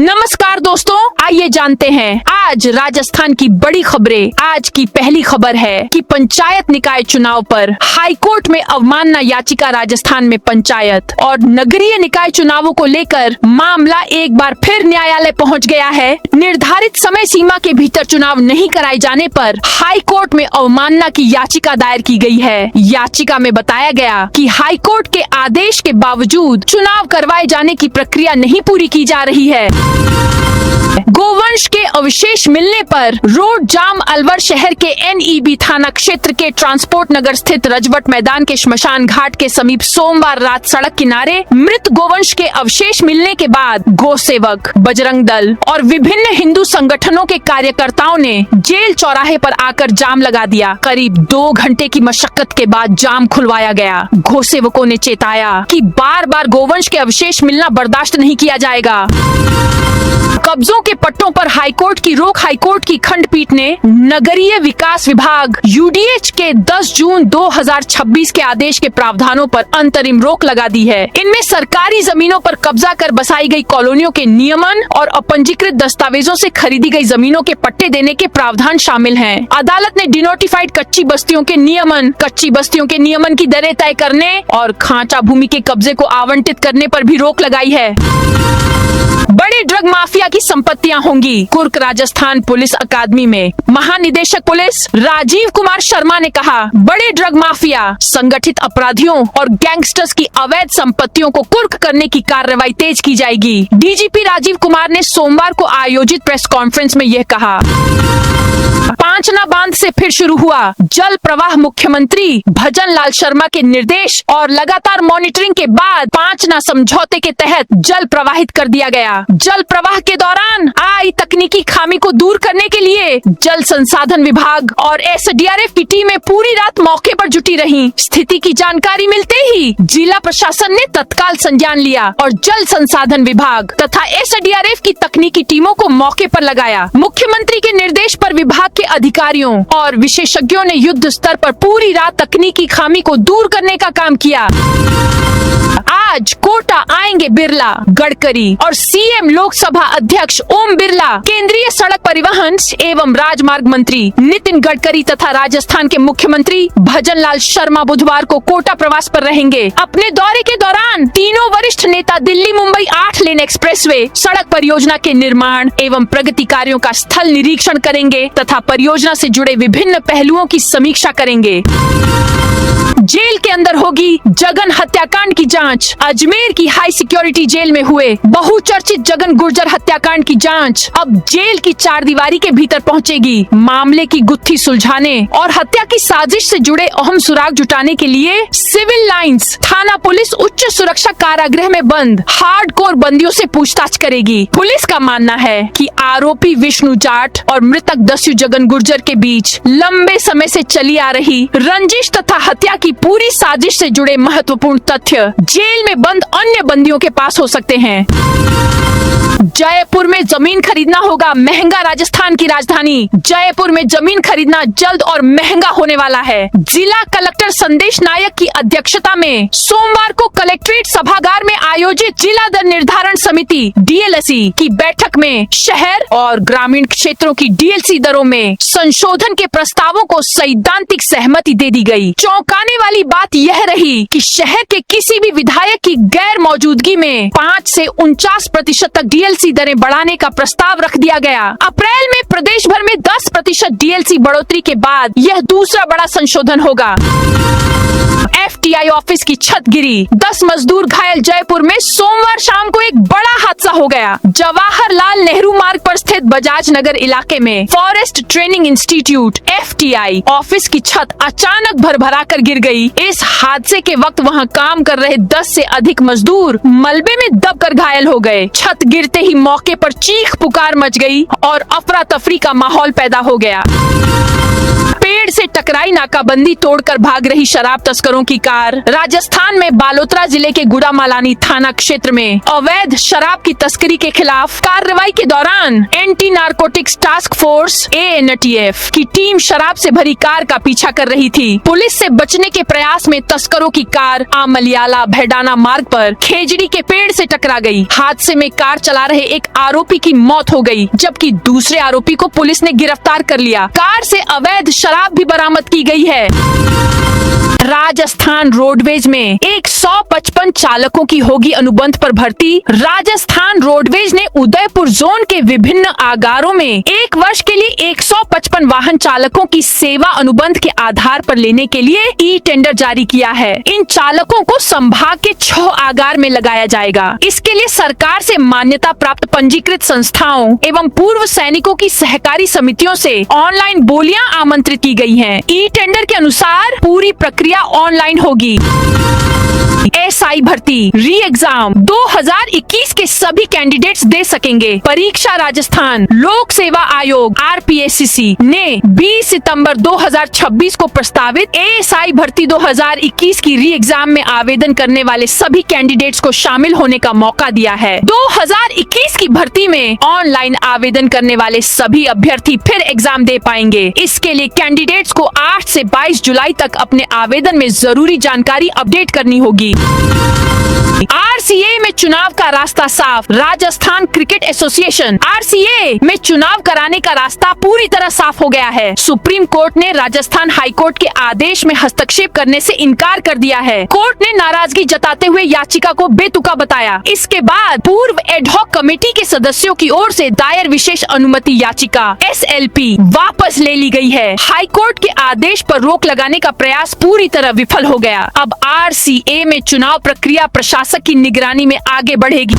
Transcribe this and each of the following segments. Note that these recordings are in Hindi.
नमस्कार दोस्तों, आइए जानते हैं आज राजस्थान की बड़ी खबरें। आज की पहली खबर है कि पंचायत निकाय चुनाव पर हाईकोर्ट में अवमानना याचिका। राजस्थान में पंचायत और नगरीय निकाय चुनावों को लेकर मामला एक बार फिर न्यायालय पहुंच गया है। निर्धारित समय सीमा के भीतर चुनाव नहीं कराए जाने पर हाईकोर्ट में अवमानना की याचिका दायर की गई है। याचिका में बताया गया कि हाईकोर्ट के आदेश के बावजूद चुनाव करवाए जाने की प्रक्रिया नहीं पूरी की जा रही है। गोवंश के अवशेष मिलने पर रोड जाम। अलवर शहर के NEB थाना क्षेत्र के ट्रांसपोर्ट नगर स्थित रजवट मैदान के श्मशान घाट के समीप सोमवार रात सड़क किनारे मृत गोवंश के अवशेष मिलने के बाद गौ सेवक, बजरंग दल और विभिन्न हिंदू संगठनों के कार्यकर्ताओं ने जेल चौराहे पर आकर जाम लगा दिया। करीब 2 घंटे की मशक्कत के बाद जाम खुलवाया गया। गौ सेवकों ने चेताया कि बार बार गोवंश के अवशेष मिलना बर्दाश्त नहीं किया जाएगा। कब्जों के पट्टों पर हाईकोर्ट की रोक। हाईकोर्ट की खंडपीठ ने नगरीय विकास विभाग UDH के 10 जून 2026 के आदेश के प्रावधानों पर अंतरिम रोक लगा दी है। इनमें सरकारी जमीनों पर कब्जा कर बसाई गई कॉलोनियों के नियमन और अपंजीकृत दस्तावेजों से खरीदी गई जमीनों के पट्टे देने के प्रावधान शामिल हैं। अदालत ने डिनोटिफाइड कच्ची बस्तियों के नियमन की दरें तय करने और खांचा भूमि के कब्जे को आवंटित करने पर भी रोक लगाई है। बड़े ड्रग माफिया की संपत्तियां होंगी। कुर्क राजस्थान पुलिस अकादमी में महानिदेशक पुलिस राजीव कुमार शर्मा ने कहा, बड़े ड्रग माफिया, संगठित अपराधियों और गैंगस्टर्स की अवैध संपत्तियों को कुर्क करने की कार्रवाई तेज की जाएगी। DGP राजीव कुमार ने सोमवार को आयोजित प्रेस कॉन्फ्रेंस में यह कहा। पांचना बांध से फिर शुरू हुआ जल प्रवाह। मुख्यमंत्री भजन लाल शर्मा के निर्देश और लगातार मॉनिटरिंग के बाद पांचना समझौते के तहत जल प्रवाहित कर दिया गया। जल प्रवाह के दौरान आई तकनीकी खामी को दूर करने के लिए जल संसाधन विभाग और SDRF की टीमें पूरी रात मौके पर जुटी रहीं। स्थिति की जानकारी मिलते ही जिला प्रशासन ने तत्काल संज्ञान लिया और जल संसाधन विभाग तथा SDRF की तकनीकी टीमों को मौके पर लगाया। मुख्यमंत्री के निर्देश पर विभाग के अधिकारियों और विशेषज्ञों ने युद्ध स्तर पर पूरी रात तकनीकी खामी को दूर करने का काम किया। आज कोटा आएंगे बिरला, गडकरी और CM लोकसभा अध्यक्ष ओम बिरला। केंद्रीय सड़क परिवहन एवं राजमार्ग मंत्री नितिन गडकरी तथा राजस्थान के मुख्यमंत्री भजन लाल शर्मा बुधवार को कोटा प्रवास पर रहेंगे। अपने दौरे के दौरान तीनों वरिष्ठ नेता दिल्ली मुंबई 8 लेन एक्सप्रेसवे सड़क परियोजना के निर्माण एवं प्रगति कार्यों का स्थल निरीक्षण करेंगे तथा परियोजना से जुड़े विभिन्न पहलुओं की समीक्षा करेंगे। जेल के अंदर होगी जगन हत्याकांड की जांच। अजमेर की हाई सिक्योरिटी जेल में हुए बहुचर्चित जगन गुर्जर हत्याकांड की जांच अब जेल की 4 दीवारी के भीतर पहुंचेगी। मामले की गुत्थी सुलझाने और हत्या की साजिश से जुड़े अहम सुराग जुटाने के लिए सिविल लाइंस थाना पुलिस उच्च सुरक्षा कारागृह में बंद हार्डकोर बंदियों से पूछताछ करेगी। पुलिस का मानना है कि आरोपी विष्णु जाट और मृतक दस्यु जगन गुर्जर के बीच लंबे समय से चली आ रही रंजिश तथा हत्या की पूरी साजिश से जुड़े महत्वपूर्ण तथ्य जेल में बंद अन्य बंदियों के पास हो सकते हैं। जयपुर में जमीन खरीदना होगा महंगा। राजस्थान की राजधानी जयपुर में जमीन खरीदना जल्द और महंगा होने वाला है। जिला कलेक्टर संदेश नायक की अध्यक्षता में सोमवार को कलेक्ट्रेट सभागार में आयोजित जिला दर निर्धारण समिति DLSE की बैठक में शहर और ग्रामीण क्षेत्रों की DLC दरों में संशोधन के प्रस्तावों को सैद्धांतिक सहमति दे दी गई। चौंकाने वाली बात यह रही कि शहर के किसी भी विधायक की गैर मौजूदगी में 5 से 49% तक DLC दरें बढ़ाने का प्रस्ताव रख दिया गया। अप्रैल में प्रदेश भर में 10% DLC बढ़ोतरी के बाद यह दूसरा बड़ा संशोधन होगा। FTI ऑफिस की छत गिरी, 10 मजदूर घायल। जयपुर में सोमवार शाम को एक बड़ा हादसा हो गया। जवाहरलाल नेहरू मार्ग पर स्थित बजाज नगर इलाके में forest training institute FTI office की छत अचानक भरभरा कर गिर गई। इस हादसे के वक्त वहां काम कर रहे 10 से अधिक मजदूर मलबे में दबकर घायल हो गए। छत गिरते ही मौके पर चीख पुकार मच गई और अफरा तफरी का माहौल पैदा हो गया। पेड़ से टकराई नाकाबंदी तोड़कर भाग रही शराब तस्करों की कार। राजस्थान में बालोतरा जिले के गुड़ामालानी थाना क्षेत्र में अवैध शराब की तस्करी के खिलाफ कार्रवाई के दौरान anti narcotics task force ANTF की टीम शराब से भरी कार का पीछा कर रही थी। पुलिस से बचने के प्रयास में तस्करों की कार आमलियाला भैडाना मार्ग पर खेजड़ी के पेड़ से टकरा गई। हादसे में कार चला रहे एक आरोपी की मौत हो गई, जबकि दूसरे आरोपी को पुलिस ने गिरफ्तार कर लिया। कार से अवैध शराब भी बरामद की गई है। राजस्थान रोडवेज में 155 चालकों की होगी अनुबंध पर भर्ती। राजस्थान रोडवेज ने उदयपुर जोन के विभिन्न आगारों में 1 वर्ष के लिए 155 वाहन चालकों की सेवा अनुबंध के आधार पर लेने के लिए ई टेंडर जारी किया है। इन चालकों को संभाग के 6 आगार में लगाया जाएगा। इसके लिए सरकार से मान्यता प्राप्त पंजीकृत संस्थाओं एवं पूर्व सैनिकों की सहकारी समितियों से ऑनलाइन बोलियां आमंत्रित की गई हैं। ई टेंडर के अनुसार पूरी प्रक्रिया ऑनलाइन होगी। एसआई भर्ती री एग्जाम 2021 के सभी कैंडिडेट्स दे सकेंगे। परीक्षा राजस्थान लोक सेवा आयोग RPSCC ने 20 सितंबर 2026 को प्रस्तावित एएसआई भर्ती 2021 की री एग्जाम में आवेदन करने वाले सभी कैंडिडेट्स को शामिल होने का मौका दिया है। 2021 की भर्ती में ऑनलाइन आवेदन करने वाले सभी अभ्यर्थी फिर एग्जाम दे पाएंगे। इसके लिए कैंडिडेट्स को 8 से 22 जुलाई तक अपने आवेदन में जरूरी जानकारी अपडेट करनी होगी। RCA में चुनाव का रास्ता साफ। राजस्थान क्रिकेट एसोसिएशन RCA में चुनाव कराने का रास्ता पूरी तरह साफ हो गया है। सुप्रीम कोर्ट ने राजस्थान हाई कोर्ट के आदेश में हस्तक्षेप करने से इनकार कर दिया है। कोर्ट ने नाराजगी जताते हुए याचिका को बेतुका बताया। इसके बाद पूर्व एडहॉक कमेटी के सदस्यों की ओर से दायर विशेष अनुमति याचिका SLP वापस ले ली गई है। हाई कोर्ट के आदेश पर रोक लगाने का प्रयास पूरी तरह विफल हो गया। अब RCA में चुनाव प्रक्रिया प्रशासक की निगरानी में आगे बढ़ेगी।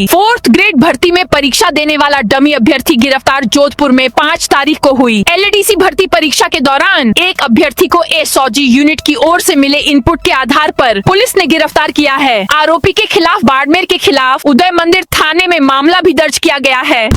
4th ग्रेड भर्ती में परीक्षा देने वाला डमी अभ्यर्थी गिरफ्तार। जोधपुर में 5 तारीख को हुई LADC भर्ती परीक्षा के दौरान एक अभ्यर्थी को SOG यूनिट की ओर से मिले इनपुट के आधार पर पुलिस ने गिरफ्तार किया है। आरोपी के खिलाफ बाड़मेर के खिलाफ उदय मंदिर थाने में मामला भी दर्ज किया गया है।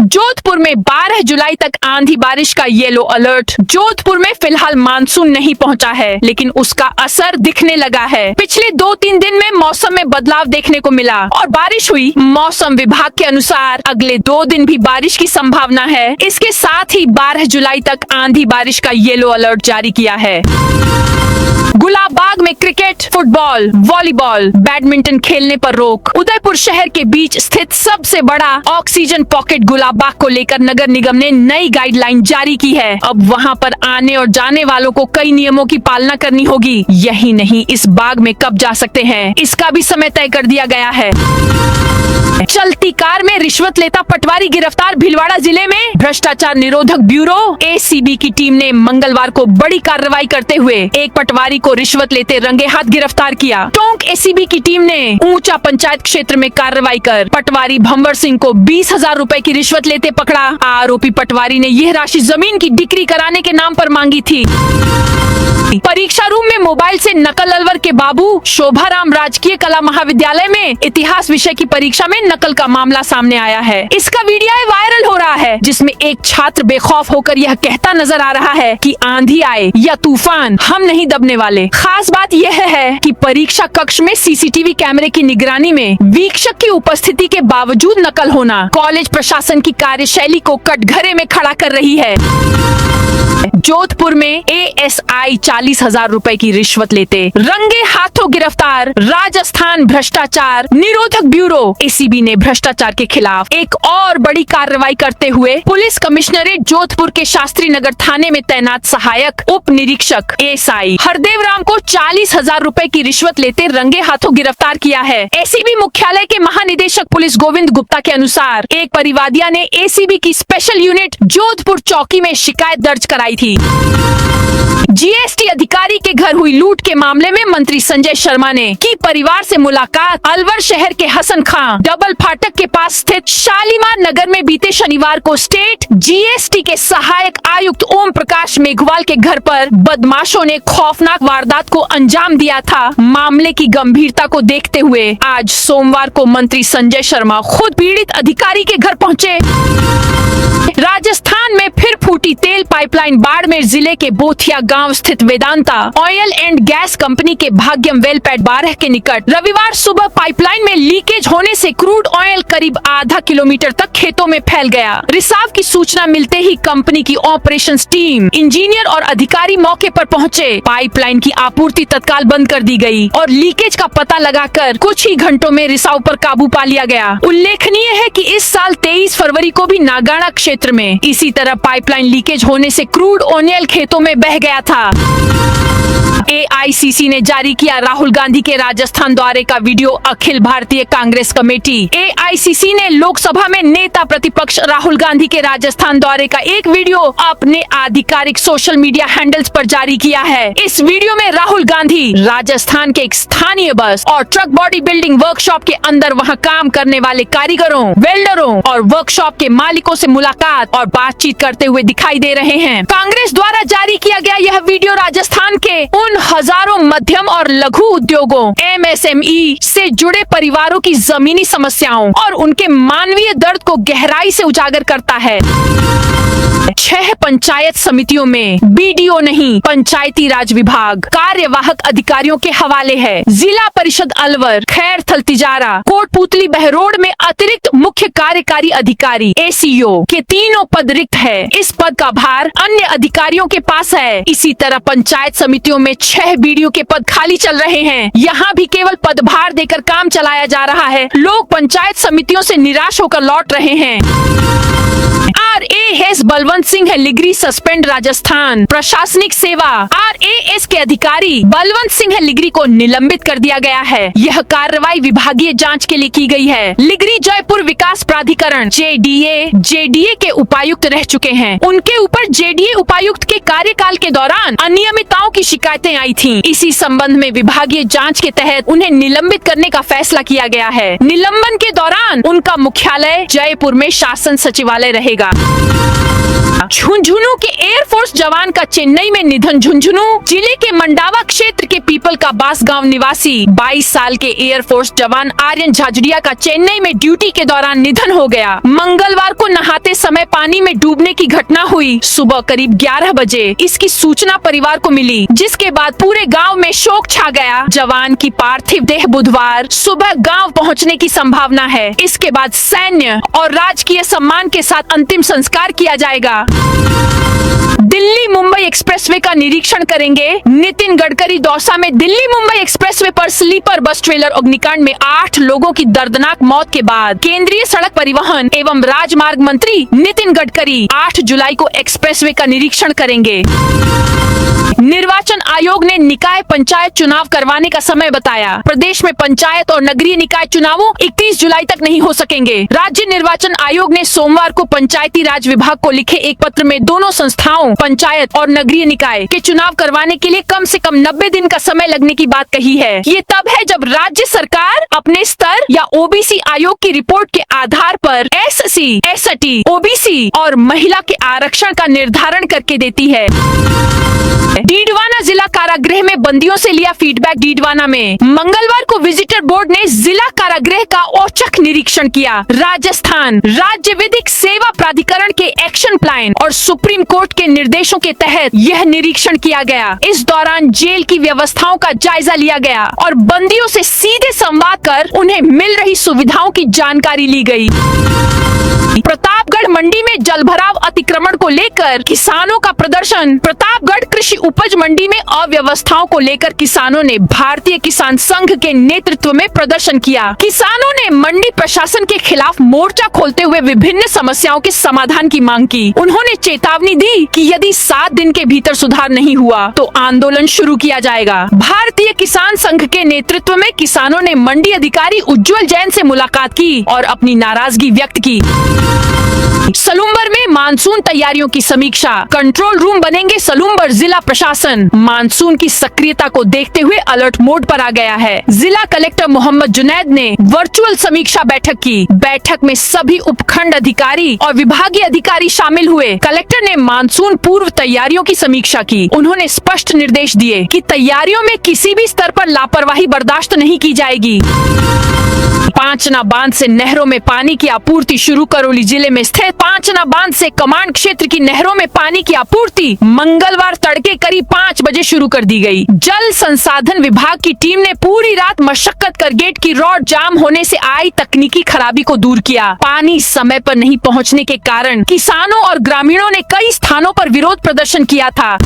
जोधपुर में 12 जुलाई तक आंधी बारिश का येलो अलर्ट। जोधपुर में फिलहाल मानसून नहीं पहुंचा है, लेकिन उसका असर दिखने लगा है। पिछले 2-3 दिन में मौसम में बदलाव देखने को मिला और बारिश हुई। मौसम विभाग के अनुसार अगले 2 दिन भी बारिश की संभावना है। इसके साथ ही 12 जुलाई तक आंधी बारिश का येलो अलर्ट जारी किया है। गुलाबबाग में क्रिकेट, फुटबॉल, वॉलीबॉल, बैडमिंटन खेलने पर रोक। उदयपुर शहर के बीच स्थित सबसे बड़ा ऑक्सीजन पॉकेट गुलाबबाग को लेकर नगर निगम ने नई गाइडलाइन जारी की है। अब वहां पर आने और जाने वालों को कई नियमों की पालना करनी होगी। यही नहीं, इस बाग में कब जा सकते हैं, इसका भी समय तय कर दिया गया है। चलती कार में रिश्वत लेता पटवारी गिरफ्तार। भीलवाड़ा जिले में भ्रष्टाचार निरोधक ब्यूरो ACB की टीम ने मंगलवार को बड़ी कार्रवाई करते हुए एक पटवारी को रिश्वत लेते रंगे हाथ गिरफ्तार किया। टोंक ACB की टीम ने ऊंचा पंचायत क्षेत्र में कार्रवाई कर पटवारी भंवर सिंह को 20,000 रुपए की रिश्वत लेते पकड़ा। आरोपी पटवारी ने यह राशि जमीन की डिक्री कराने के नाम पर मांगी थी। परीक्षा रूम में मोबाइल से नकल अलवर के बाबू। शोभाराम राजकीय कला महाविद्यालय में इतिहास विषय की परीक्षा में नकल का मामला सामने आया है। इसका वीडियो वायरल हो रहा है, जिसमें एक छात्र बेखौफ होकर यह कहता नजर आ रहा है कि आंधी आए या तूफान, हम नहीं दबने वाले। खास बात यह है कि परीक्षा कक्ष में CCTV कैमरे की निगरानी में वीक्षक की उपस्थिति के बावजूद नकल होना कॉलेज प्रशासन की कार्यशैली को कटघरे में खड़ा कर रही है। जोधपुर में ASI 40,000 रुपए की रिश्वत लेते रंगे हाथों गिरफ्तार। राजस्थान भ्रष्टाचार निरोधक ब्यूरो ACB ने भ्रष्टाचार के खिलाफ एक और बड़ी कार्रवाई करते हुए पुलिस कमिश्नरेट जोधपुर के शास्त्री नगर थाने में तैनात सहायक उप निरीक्षक SI हरदेव राम को 40,000 रुपए की रिश्वत लेते रंगे हाथों गिरफ्तार किया है। ACB मुख्यालय के महानिदेशक पुलिस गोविंद गुप्ता के अनुसार एक परिवादिया ने ACB की स्पेशल यूनिट जोधपुर चौकी में शिकायत दर्ज कराई थी। GST अधिकारी के घर हुई लूट के मामले में मंत्री संजय शर्मा ने की परिवार से मुलाकात। अलवर शहर के हसन खां डबल फाटक के पास स्थित शालीमार नगर में बीते शनिवार को स्टेट GST के सहायक आयुक्त ओम प्रकाश मेघवाल के घर पर बदमाशों ने खौफनाक वारदात को अंजाम दिया था। मामले की गंभीरता को देखते हुए आज सोमवार को मंत्री संजय शर्मा खुद पीड़ित अधिकारी के घर पहुँचे। राजस्थान में फिर फूटी टूटी तेल पाइपलाइन बाड़मेर जिले के बोथिया गांव स्थित Vedanta oil and gas company के भाग्यम वेल पैड 12 के निकट रविवार सुबह पाइपलाइन में लीकेज होने से क्रूड ऑयल करीब आधा किलोमीटर तक खेतों में फैल गया। रिसाव की सूचना मिलते ही कंपनी की ऑपरेशंस टीम, इंजीनियर और अधिकारी मौके पर पहुंचे। पाइपलाइन की आपूर्ति तत्काल बंद कर दी गई और लीकेज का पता लगाकर कुछ ही घंटों में रिसाव पर काबू पा लिया गया। उल्लेखनीय है कि इस साल 23 फरवरी को भी नागाना क्षेत्र में इसी तरह पाइपलाइन लीकेज होने से क्रूड ऑयल खेतों में बह गया था। AICC ने जारी किया राहुल गांधी के राजस्थान दौरे का video. Akhil Bharatiya Congress committee AICC ने लोकसभा में नेता प्रतिपक्ष राहुल गांधी के राजस्थान दौरे का एक वीडियो अपने आधिकारिक सोशल मीडिया हैंडल्स पर जारी किया है। इस वीडियो में राहुल गांधी राजस्थान के एक स्थानीय बस और ट्रक बॉडी बिल्डिंग वर्कशॉप के अंदर वहां काम करने वाले कारीगरों, वेल्डरों और वर्कशॉप के मालिकों से मुलाकात और बातचीत करते हुए दिखाई दे रहे हैं। कांग्रेस द्वारा जारी किया गया यह वीडियो राजस्थान के उन हजारों मध्यम और लघु उद्योगों MSME से जुड़े परिवारों की जमीनी समस्याओं और उनके मानवीय दर्द को गहराई से उजागर करता है। 6 पंचायत समितियों में BDO नहीं, पंचायती राज विभाग कार्यवाहक अधिकारियों के हवाले है। जिला परिषद अलवर, खैर थल तिजारा, कोटपुतली बहरोड में अतिरिक्त मुख्य कार्यकारी अधिकारी ACO के तीनों पद रिक्त है। इस पद का भार अन्य अधिकारियों के पास है। इसी तरह पंचायत समितियों में 6 BDO के पद खाली चल रहे हैं। यहाँ भी केवल पदभार देकर काम चलाया जा रहा है। लोग पंचायत समितियों से निराश होकर लौट रहे हैं। RAS बलवंत सिंह है लिगरी सस्पेंड राजस्थान प्रशासनिक सेवा। RAS के अधिकारी बलवंत सिंह है लिगरी को निलंबित कर दिया गया है। यह कार्रवाई विभागीय जांच के लिए की गई है। लिगरी जयपुर विकास प्राधिकरण JDA के उपायुक्त रह चुके हैं। उनके ऊपर JDA उपायुक्त के कार्यकाल के दौरान अनियमितताओं की शिकायतें आई थीं। इसी संबंध में विभागीय जांच के तहत उन्हें निलंबित करने का फैसला किया गया है। निलंबन के दौरान उनका मुख्यालय जयपुर में शासन सचिवालय रहेगा। झुंझुनू के एयरफोर्स जवान का चेन्नई में निधन। झुंझुनू जिले के मंडावा क्षेत्र के पीपल का बास गांव निवासी 22 साल के एयरफोर्स जवान आर्यन झाझड़िया का चेन्नई में ड्यूटी के दौरान निधन हो गया। मंगलवार को नहाते समय पानी में डूबने की घटना हुई। सुबह करीब 11 बजे इसकी सूचना परिवार को मिली, जिसके बाद पूरे गाँव में शोक छा गया। जवान की पार्थिव देह बुधवार सुबह गाँव पहुँचने की संभावना है। इसके बाद सैन्य और राजकीय सम्मान के साथ अंतिम संस्कार किया जाएगा। दिल्ली मुंबई एक्सप्रेसवे का निरीक्षण करेंगे नितिन गडकरी। दौसा में दिल्ली मुंबई एक्सप्रेसवे पर स्लीपर बस ट्रेलर अग्निकांड में 8 लोगों की दर्दनाक मौत के बाद केंद्रीय सड़क परिवहन एवं राजमार्ग मंत्री नितिन गडकरी 8 जुलाई को एक्सप्रेसवे का निरीक्षण करेंगे। निर्वाचन आयोग ने निकाय पंचायत चुनाव करवाने का समय बताया। प्रदेश में पंचायत और नगरीय निकाय चुनावों 31 जुलाई तक नहीं हो सकेंगे। राज्य निर्वाचन आयोग ने सोमवार को पंचायती राज विभाग को लिखे एक पत्र में दोनों संस्थाओं पंचायत और नगरीय निकाय के चुनाव करवाने के लिए कम से कम 90 दिन का समय लगने की बात कही है। ये तब है जब राज्य सरकार अपने स्तर या OBC आयोग की रिपोर्ट के आधार पर SC, ST, OBC और महिला के आरक्षण का निर्धारण करके देती है। डीडवाना जिला कारागृह में बंदियों से लिया फीडबैक। डीडवाना में मंगलवार को विजिटर बोर्ड ने जिला कारागृह का औचक निरीक्षण किया। राजस्थान राज्य विधिक सेवा प्राधिकरण के एक्शन प्लान और सुप्रीम कोर्ट के निर्देशों के तहत यह निरीक्षण किया गया। इस दौरान जेल की व्यवस्थाओं का जायजा लिया गया और बंदियों से सीधे संवाद कर उन्हें मिल रही सुविधाओं की जानकारी ली गई। प्रतापगढ़ मंडी में जलभराव अतिक्रमण को लेकर किसानों का प्रदर्शन। प्रतापगढ़ कृषि उपज मंडी में अव्यवस्थाओं को लेकर किसानों ने भारतीय किसान संघ के नेतृत्व में प्रदर्शन किया। किसानों ने मंडी प्रशासन के खिलाफ मोर्चा खोलते हुए विभिन्न समस्याओं के समाधान की मांग की। उन्होंने चेतावनी दी कि यदि 7 दिन के भीतर सुधार नहीं हुआ तो आंदोलन शुरू किया जाएगा। भारतीय किसान संघ के नेतृत्व में किसानों ने मंडी अधिकारी उज्जवल जैन से मुलाकात की और अपनी नाराजगी व्यक्त की। सलूम्बर में मानसून तैयारियों की समीक्षा। कंट्रोल रूम बनेंगे सलूम्बर जिला प्रशासन। मानसून की सक्रियता को देखते हुए अलर्ट मोड पर आ गया है। जिला कलेक्टर मोहम्मद जुनैद ने वर्चुअल समीक्षा बैठक की। बैठक में सभी उपखंड अधिकारी और विभागीय अधिकारी शामिल हुए। कलेक्टर ने मानसून पूर्व तैयारियों की समीक्षा की। उन्होंने स्पष्ट निर्देश दिए कि तैयारियों में किसी भी स्तर पर लापरवाही बर्दाश्त नहीं की जाएगी। पांचना बांध से नहरों में पानी की आपूर्ति शुरू। करौली जिले में स्थित पांचना बांध से कमांड क्षेत्र की नहरों में पानी की आपूर्ति मंगलवार तड़के करीब 5 बजे शुरू कर दी गई। जल संसाधन विभाग की टीम ने पूरी रात मशक्कत कर गेट की रॉड जाम होने से आई तकनीकी खराबी को दूर किया। पानी समय पर नहीं पहुंचने के कारण किसानों और ग्रामीणों ने कई स्थानों पर विरोध प्रदर्शन किया था।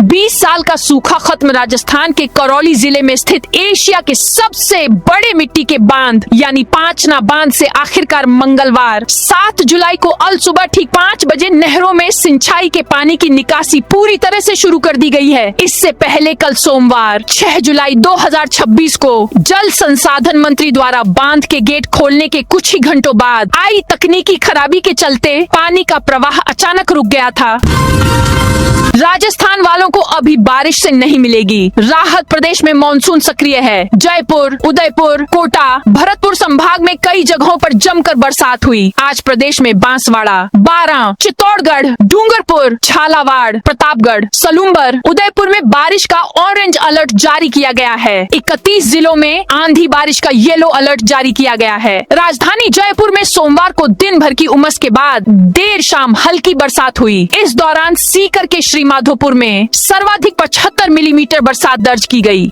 20 साल का सूखा खत्म। राजस्थान के करौली जिले में स्थित एशिया के सबसे बड़े मिट्टी के बांध यानी पांचना बांध से आखिरकार मंगलवार 7 जुलाई को अल सुबह ठीक 5 बजे नहरों में सिंचाई के पानी की निकासी पूरी तरह से शुरू कर दी गई है। इससे पहले कल सोमवार 6 जुलाई 2026 को जल संसाधन मंत्री द्वारा बांध के गेट खोलने के कुछ ही घंटों बाद आई तकनीकी खराबी के चलते पानी का प्रवाह अचानक रुक गया था। राजस्थान वालों को अभी बारिश से नहीं मिलेगी राहत। प्रदेश में मानसून सक्रिय है। जयपुर, उदयपुर, कोटा, भरतपुर संभाग में कई जगहों पर जमकर बरसात हुई। आज प्रदेश में बांसवाड़ा, बारां, चित्तौड़गढ़, डूंगरपुर, झालावाड़, प्रतापगढ़, सलूम्बर, उदयपुर में बारिश का ऑरेंज अलर्ट जारी किया गया है। 31 जिलों में आंधी बारिश का येलो अलर्ट जारी किया गया है। राजधानी जयपुर में सोमवार को दिन भर की उमस के बाद देर शाम हल्की बरसात हुई। इस दौरान सीकर के श्री माधोपुर में सर्वाधिक 75 मिलीमीटर बरसात दर्ज की गई।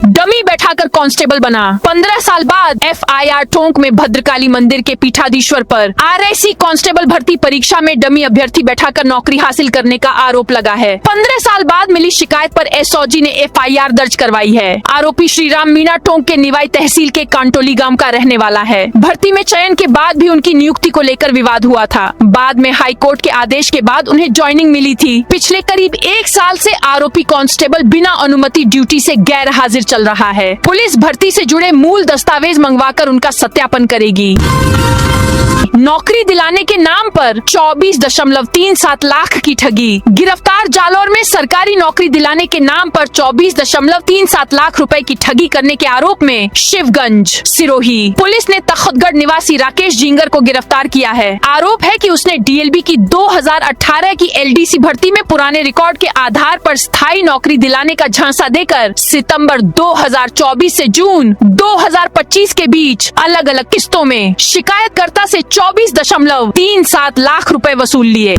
डमी बैठाकर कांस्टेबल बना। 15 साल बाद FIR टोंक में भद्रकाली मंदिर के पीठाधीश्वर पर RIC कांस्टेबल भर्ती परीक्षा में डमी अभ्यर्थी बैठाकर नौकरी हासिल करने का आरोप लगा है। 15 साल बाद मिली शिकायत पर SOG ने FIR दर्ज करवाई है। आरोपी श्रीराम मीणा टोंक के निवाई तहसील के कांटोली गांव का रहने वाला है। भर्ती में चयन के बाद भी उनकी नियुक्ति को लेकर विवाद हुआ था। बाद में हाई कोर्ट के आदेश के बाद उन्हें ज्वाइनिंग मिली थी। पिछले करीब 1 साल से आरोपी कांस्टेबल बिना अनुमति ड्यूटी से गैर हाजिर चल रहा है। पुलिस भर्ती से जुड़े मूल दस्तावेज मंगवाकर उनका सत्यापन करेगी। नौकरी दिलाने के नाम पर 24.37 लाख की ठगी। गिरफ्तार जालौर में सरकारी नौकरी दिलाने के नाम पर 24.37 लाख रुपए की ठगी करने के आरोप में शिवगंज, सिरोही पुलिस ने तखतगढ़ निवासी राकेश जिंगर को गिरफ्तार किया है। आरोप है कि उसने DLB की 2018 की LDC भर्ती में पुराने रिकॉर्ड के आधार पर स्थायी नौकरी दिलाने का झांसा देकर सितंबर 2024 से जून 2025 के बीच अलग अलग किस्तों में शिकायतकर्ता से 24.37 लाख रुपए वसूल लिए।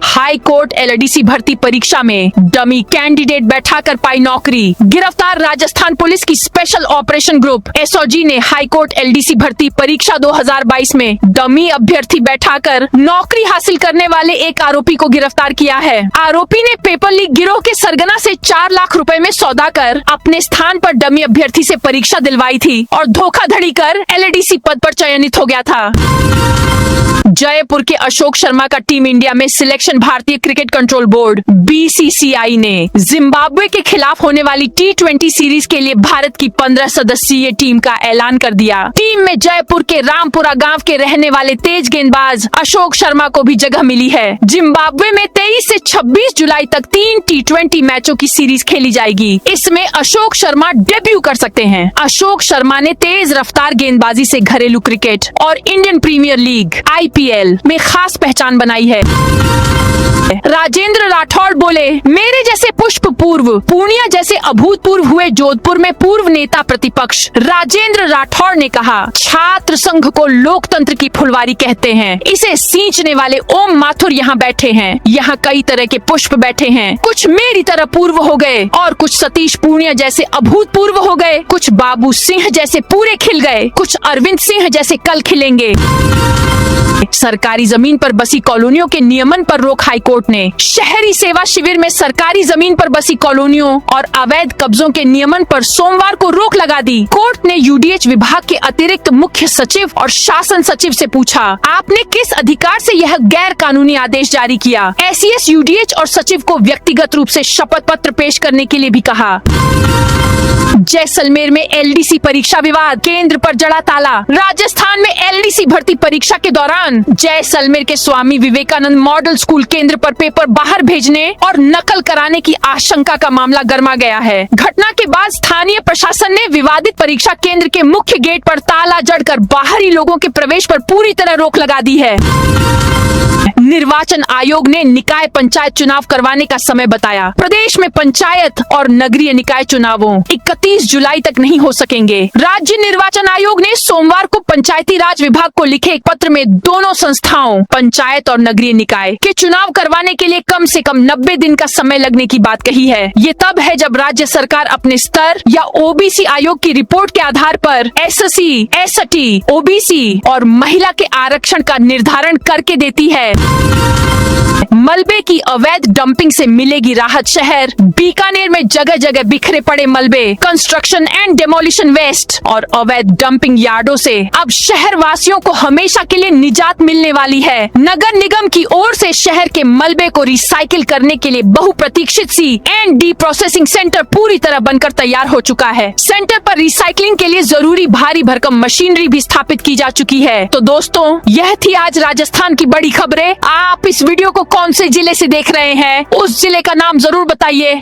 हाई कोर्ट LDC भर्ती परीक्षा में डमी कैंडिडेट बैठाकर पाई नौकरी। गिरफ्तार राजस्थान पुलिस की स्पेशल ऑपरेशन ग्रुप SOG ने हाई कोर्ट LDC भर्ती परीक्षा 2022 में डमी अभ्यर्थी बैठाकर नौकरी हासिल करने वाले एक आरोपी को गिरफ्तार किया है। आरोपी ने पेपर लीक गिरोह के सरगना से 4 लाख रुपए में सौदा कर अपने स्थान पर डमी अभ्यर्थी से परीक्षा दिलवाई थी और धोखाधड़ी कर LDC पद पर चयनित हो गया था। जयपुर के अशोक शर्मा का टीम इंडिया में सिलेक्शन भारतीय क्रिकेट कंट्रोल बोर्ड BCCI ने जिम्बाब्वे के खिलाफ होने वाली T20 सीरीज के लिए भारत की 15 सदस्यीय टीम का ऐलान कर दिया। टीम में जयपुर के रामपुरा गांव के रहने वाले तेज गेंदबाज अशोक शर्मा को भी जगह मिली है। जिम्बाब्वे में 23 से 26 जुलाई तक 3 T20 मैचों की सीरीज खेली जाएगी। इसमें अशोक शर्मा डेब्यू कर सकते हैं। अशोक शर्मा ने तेज रफ्तार गेंदबाजी से घरेलू क्रिकेट और इंडियन प्रीमियर लीग IPL में खास पहचान बनाई है। राजेंद्र राठौड़ बोले, मेरे जैसे पुष्प पूर्व पूर्णिया जैसे अभूतपूर्व हुए जोधपुर में पूर्व नेता प्रतिपक्ष राजेंद्र राठौड़ ने कहा, छात्र संघ को लोकतंत्र की फुलवारी कहते हैं। इसे सींचने वाले ओम माथुर यहाँ बैठे हैं। यहाँ कई तरह के पुष्प बैठे हैं। कुछ मेरी तरह पूर्व हो गए और कुछ सतीश पूर्णिया जैसे अभूतपूर्व हो गए। कुछ बाबू सिंह जैसे पूरे खिल गए। कुछ अरविंद सिंह जैसे कल खिलेंगे। सरकारी जमीन पर बसी कॉलोनियों के नियमन पर रोक। हाईकोर्ट ने शहरी सेवा शिविर में सरकारी जमीन पर बसी कॉलोनियों और अवैध कब्जों के नियमन पर सोमवार को रोक लगा दी। कोर्ट ने UDH विभाग के अतिरिक्त मुख्य सचिव और शासन सचिव से पूछा, आपने किस अधिकार से यह गैर कानूनी आदेश जारी किया। SES UDH और सचिव को व्यक्तिगत रूप से शपथ पत्र पेश करने के लिए भी कहा। जैसलमेर में LDC परीक्षा विवाद, केंद्र पर जड़ा ताला। राजस्थान में LDC भर्ती परीक्षा के दौरान जैसलमेर के स्वामी विवेकानंद मॉडल स्कूल केंद्र पर पेपर बाहर भेजने और नकल कराने की आशंका का मामला गर्मा गया है। घटना के बाद स्थानीय प्रशासन ने विवादित परीक्षा केंद्र के मुख्य गेट पर ताला जड़कर बाहरी लोगों के प्रवेश पर पूरी तरह रोक लगा दी है। निर्वाचन आयोग ने निकाय पंचायत चुनाव करवाने का समय बताया। प्रदेश में पंचायत और नगरीय निकाय चुनावों 31 जुलाई तक नहीं हो सकेंगे। राज्य निर्वाचन आयोग ने सोमवार को पंचायती राज विभाग को लिखे एक पत्र में दोनों संस्थाओं पंचायत और नगरीय निकाय के चुनाव करवाने के लिए कम से कम 90 दिन का समय लगने की बात कही है। ये तब है जब राज्य सरकार अपने स्तर या ओबीसी आयोग की रिपोर्ट के आधार पर एससी, एसटी, ओबीसी और महिला के आरक्षण का निर्धारण करके देती है। मलबे की अवैध डंपिंग से मिलेगी राहत। शहर बीकानेर में जगह जगह बिखरे पड़े मलबे, कंस्ट्रक्शन एंड डेमोलिशन वेस्ट और अवैध डंपिंग यार्डों से अब शहर वासियों को हमेशा के लिए निजात मिलने वाली है। नगर निगम की ओर से शहर के मलबे को रिसाइकिल करने के लिए बहुप्रतीक्षित C&D प्रोसेसिंग सेंटर पूरी तरह बनकर तैयार हो चुका है। सेंटर पर रिसाइकलिंग के लिए जरूरी भारी भरकम मशीनरी भी स्थापित की जा चुकी है। तो दोस्तों, यह थी आज राजस्थान की बड़ी खबरें। आप इस वीडियो को कौन से जिले से देख रहे हैं, उस जिले का नाम जरूर बताइए।